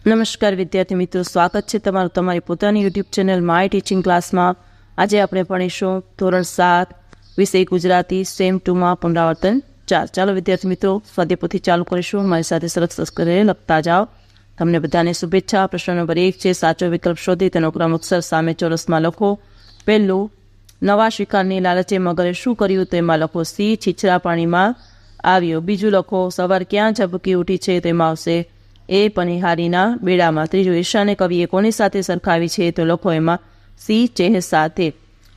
નમસ્કાર વિદ્યાર્થી મિત્રો, સ્વાગત છે તમારું તમારી પોતાની યુટ્યુબ ચેનલ માય ટીચિંગ ક્લાસમાં। આજે આપણે ભણીશું ધોરણ 7 વિષય ગુજરાતી સેમ 2માં પુનરાવર્તન 4। ચાલો વિદ્યાર્થી મિત્રો, સ્વાધ્યાયપોથી ચાલુ કરીશું। મારી સાથે સરસ કરે લખતા જાઓ। તમને બધાને શુભેચ્છા। પ્રશ્ન નંબર 1 છે, સાચો વિકલ્પ શોધી તેનો ક્રમોત્સર સામે ચોરસમાં લખો। પહેલું, નવા શિકારની લાલચે મગરે શું કર્યું તેમાં લખો સી, છીછરા પાણીમાં આવ્યો। બીજું લખો, સવાર ક્યાં ઝબકી ઉઠી છે તેમાં આવશે એ, પનિહારીના બેડામાં। ત્રીજું, ઈર્ષાને કવિએ કોની સાથે સરખાવી છે તો લખો એમાં સી, ચેહ સાથે।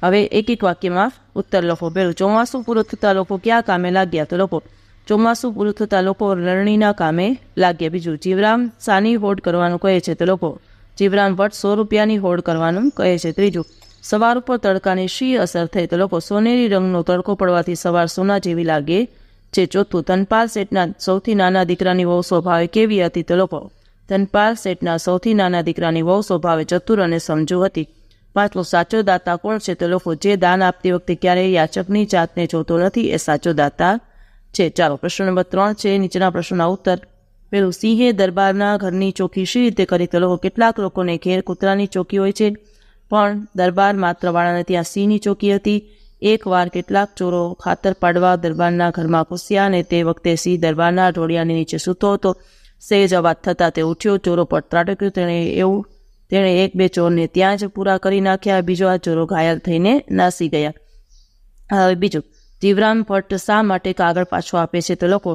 હવે એક એક વાક્યમાં ઉત્તર લખો। પહેલું, ચોમાસું પૂરું થતાં લોકો ક્યાં કામે લાગ્યા તો લખો ચોમાસું પૂરું થતાં લોકો લણણીના કામે લાગ્યા। બીજું, જીવરામ શાની હોડ કરવાનું કહે છે તો લખો જીવરામ ભટ્ટ 100 રૂપિયાની હોડ કરવાનું કહે છે। ત્રીજું, સવાર ઉપર તડકાની શી અસર થઈ તો લખો સોનેરી રંગનો તડકો પડવાથી સવાર સોના જેવી લાગે છે। ચોથું, ધનપાલ શેઠના સૌથી નાના દીકરાની વહુ સ્વભાવે કેવી હતી તો લખો ધનપાલ શેઠના સૌથી નાના દીકરાની વહુ સ્વભાવે ચતુર અને સમજુ હતી। પાંચમું, સાચો દાતા કોણ છે તો લખો જે દાન આપતી વખતે ક્યારેય યાચકની જાતને જોતો નથી એ સાચો દાતા છે। ચાલો પ્રશ્ન નંબર 3 છે, નીચેના પ્રશ્નોના ઉત્તર। પેલું, સિંહે દરબારના ઘરની ચોકી શી રીતે કરી તો લખો કેટલાક લોકોને ઘેર કૂતરાની ચોકી હોય છે પણ દરબાર માત્ર વાળાને ત્યાં સિંહની ચોકી હતી। એકવાર કેટલાક ચોરો ખાતર પાડવા દરબારના ઘરમાં ઘૂસ્યા અને તે વખતે સિંહ દરબારના ઢોળિયાની નીચે સૂતો હતો। સહેજ અવાજ થતાં તે ઉઠ્યો, ચોરો પર ત્રાટક્યું। તેણે એક બે ચોરને ત્યાં જ પૂરા કરી નાખ્યા। બીજો આ ચોરો ઘાયલ થઈને નાસી ગયા। હવે બીજું, જીવરામ ભટ્ટ શા માટે કાગળ પાછો આપે છે તો લખો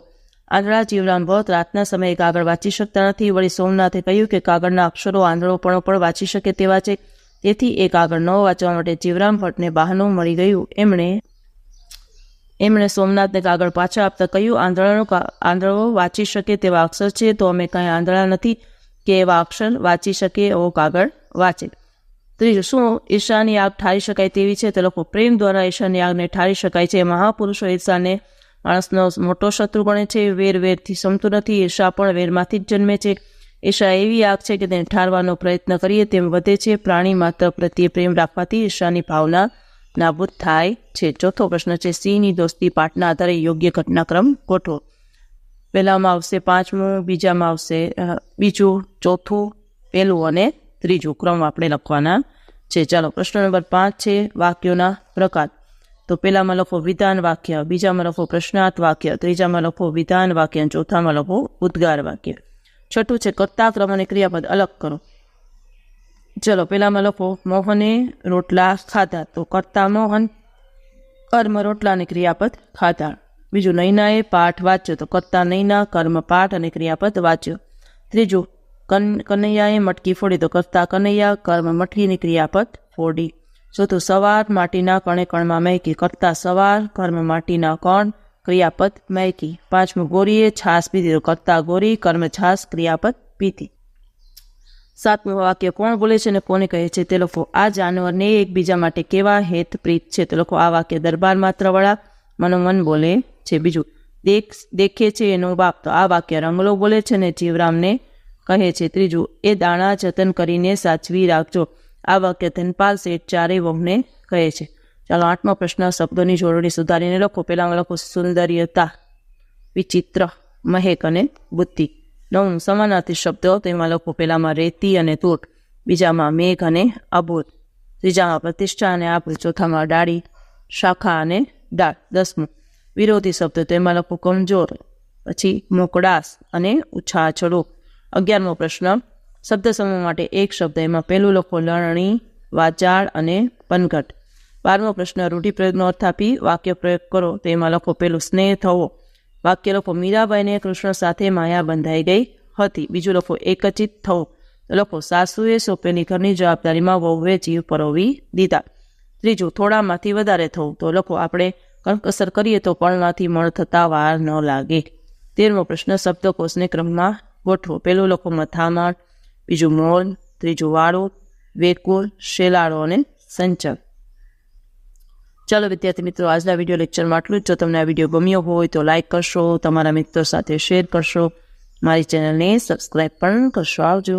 આંધળા જીવરામ ભટ્ટ રાતના સમયે કાગળ વાંચી શકતા નથી। વળી સોમનાથે કહ્યું કે કાગળના અક્ષરો આંધળો પણ વાંચી શકે તેવા છે, તેથી એ કાગળ ન વાંચવા માટે જીવરામ ભટ્ટને બહાનું મળી ગયું। એમણે સોમનાથને કાગળ પાછા આપતા કહ્યું આંધળો વાંચી શકે તેવા અક્ષર છે તો અમે કંઈ આંધળા નથી કે એવા અક્ષર વાંચી શકે એવો કાગળ વાંચે। ત્રીજું, શું ઈર્ષાની આગ ઠારી શકાય તેવી છે તો લખો પ્રેમ દ્વારા ઈર્ષાની આગને ઠારી શકાય છે। મહાપુરુષો ઈર્ષાને માણસનો મોટો શત્રુ ગણે છે। વેરથી સમતું નથી, ઈર્ષા પણ વેરમાંથી જ જન્મે છે। ઈર્ષા એવી આગ છે કે તેને ઠારવાનો પ્રયત્ન કરીએ તેમ વધે છે। પ્રાણી માત્ર પ્રત્યે પ્રેમ રાખવાથી ઈર્ષાની ભાવના નાબૂદ થાય છે। ચોથો પ્રશ્ન છે, સિંહની દોસ્તી પાઠના આધારે યોગ્ય ઘટનાક્રમ ગોઠવો। પહેલામાં આવશે પાંચમું, બીજામાં આવશે બીજું, ચોથું, પહેલું અને ત્રીજું ક્રમ આપણે લખવાના છે। ચાલો પ્રશ્ન નંબર 5 છે, વાક્યોના પ્રકાર। તો પહેલામાં લખો વિધાન વાક્ય, બીજામાં લખો પ્રશ્નાર્થ વાક્ય, ત્રીજામાં લખો વિધાન વાક્ય, ચોથામાં લખો ઉદ્ગાર વાક્ય। છઠ્ઠું છે, કર્તા ક્રમ અને ક્રિયાપદ અલગ કરો। ચલો પહેલામાં લખો મોહને રોટલા ખાધા તો કર્તા મોહન, કર્મ રોટલા અને ક્રિયાપદ ખાધા। બીજું, નૈનાએ પાઠ વાંચ્યો તો કર્તા નૈના, કર્મ પાઠ અને ક્રિયાપદ વાંચ્યો। ત્રીજું, કનૈયાએ મટકી ફોડી તો કર્તા કનૈયા, કર્મ મટકીની ક્રિયાપદ ફોડી। ચોથું, સવાર માટીના કણે કણમાં મહેકી, કર્તા સવાર, કર્મ માટીના કણ, ક્રિયાપદ મહેકી। પાંચમું, ગોરીએ છાશ પીધી તો કર્તા ગોરી, કર્મ છાશ, ક્રિયાપદ પીધી। સાતમું વાક્ય, કોણ બોલે છે અને કોને કહે છે તે લખો આ જાનવરને એકબીજા માટે કેવા હેતપ્રીત છે તો લખો આ વાક્ય દરબાર માત્રવાળા મનોમન બોલે છે। બીજું, દેખે છે એનો બાપ તો આ વાક્ય રંગલો બોલે છે અને જીવરામને કહે છે। ત્રીજું, એ દાણા જતન કરીને સાચવી રાખજો આ વાક્ય ધનપાલ શેઠ ચારે વહુને કહે છે। ચાલો 8મો પ્રશ્ન, શબ્દોની જોડણી સુધારીને લખો। પહેલામાં લખો સુંદર્યતા, વિચિત્ર, મહેક અને બુદ્ધિ। 9, સમાનાર્થી શબ્દો, તેમાં લખો પહેલામાં રેતી અને તૂટ, બીજામાં મેઘ અને અબોધ, ત્રીજામાં પ્રતિષ્ઠા અને આભ, ચોથામાં ડાળી, શાખા અને ડાળ। 10મું, વિરોધી શબ્દો, તેમાં લખો કમજોર, પછી મોકળાશ અને ઉછાછડો। 11મો પ્રશ્ન, શબ્દ સમૂહ માટે એક શબ્દ, એમાં પહેલું લખો લણણી, વાચાળ અને પનઘટ। 12મો પ્રશ્ન, રૂઢિપ્રયોગનો અર્થ આપી વાક્ય પ્રયોગ કરો, તેમાં લખો પહેલું સ્નેહ થવો, વાક્ય લખો મીરાબાઈને કૃષ્ણ સાથે માયા બંધાઈ ગઈ હતી। બીજું લખો એકચિત થવું, લખો સાસુએ સોંપેલી ઘરની જવાબદારીમાં વહુએ જીવ પરોવી દીધા। ત્રીજું, થોડામાંથી વધારે થવું, તો લખો આપણે કસર કરીએ તો પણમાંથી મળ થતા વાર ન લાગે। 13મો પ્રશ્ન, શબ્દકોશને ક્રમમાં ગોઠવો, પહેલું લખો મથામણ, બીજું મોલ, ત્રીજું વાળું, વેકુળ, શેલાળો અને સંચલ। ચાલો વિદ્યાર્થી મિત્રો, આજના વિડીયો લેક્ચરમાં આટલું જ। જો તમને આ વિડીયો ગમ્યો હોય તો લાઇક કરશો, તમારા મિત્રો સાથે શેર કરશો, મારી ચેનલને સબસ્ક્રાઈબ પણ કરશો। આવજો।